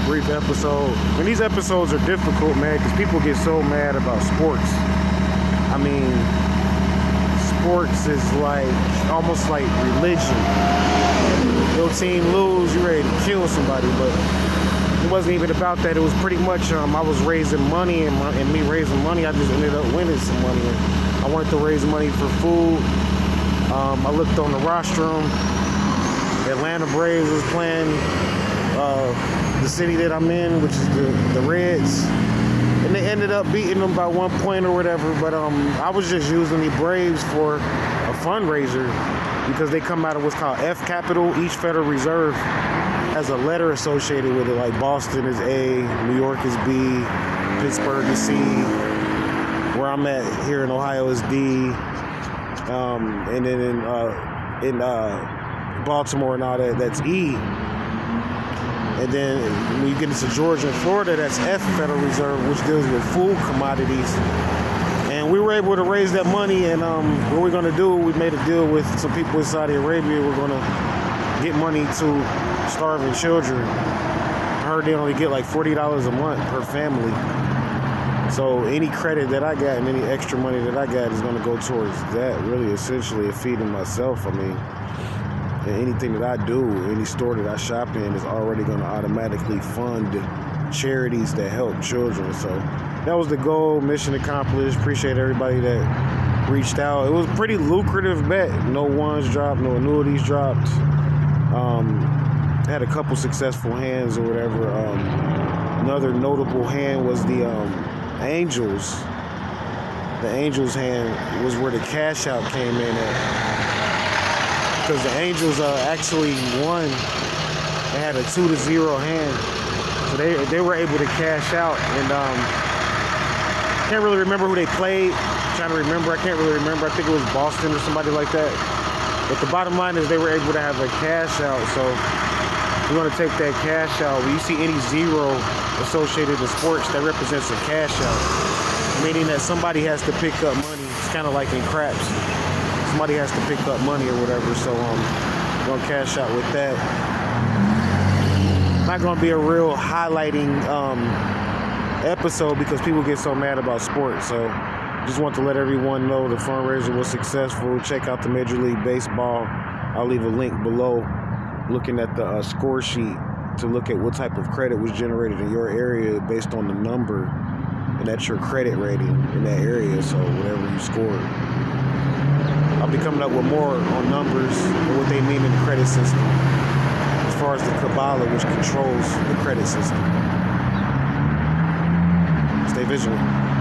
brief episode. And these episodes are difficult, man, because people get so mad about sports. I mean, sports is like almost like religion. Your team lose, you're ready to kill somebody, but it wasn't even about that. It was pretty much I was raising money, and me raising money, I just ended up winning some money. And I wanted to raise money for food. I looked on the rostrum. Atlanta Braves was playing the city that I'm in, which is the Reds. And they ended up beating them by 1 point or whatever. But I was just using the Braves for a fundraiser because they come out of what's called F Capital. Each Federal Reserve has a letter associated with it. Like Boston is A, New York is B, Pittsburgh is C. Where I'm at here in Ohio is D. And then in Baltimore and all that, that's E. And then when you get into Georgia and Florida, that's F Federal Reserve, which deals with food commodities. And we were able to raise that money, and what we're going to do, we made a deal with some people in Saudi Arabia. We're going to get money to starving children. I heard they only get like $40 a month per family. So any credit that I got and any extra money that I got is going to go towards that, really, essentially, feeding myself. I mean, anything that I do, any store that I shop in is already going to automatically fund charities that help children. So that was the goal, mission accomplished. Appreciate everybody that reached out. It was a pretty lucrative bet. No ones dropped, no annuities dropped. Had a couple successful hands or whatever. Another notable hand was the Angels. The Angels hand was where the cash out came in at. Because the Angels actually won. They had a 2-0 hand. So they were able to cash out. And can't really remember who they played. I can't really remember. I think it was Boston or somebody like that. But the bottom line is they were able to have a cash out. So we're going to take that cash out. When you see any zero associated with sports, that represents a cash out. Meaning that somebody has to pick up money. It's kind of like in craps. Somebody has to pick up money or whatever. So we're going to cash out with that. Not going to be a real highlighting episode because people get so mad about sports. So just want to let everyone know the fundraiser was successful. Check out the Major League Baseball. I'll leave a link below looking at the score sheet to look at what type of credit was generated in your area based on the number, and that's your credit rating in that area, so whatever you scored. I'll be coming up with more on numbers and what they mean in the credit system as far as the Kabbalah, which controls the credit system. Stay vigilant.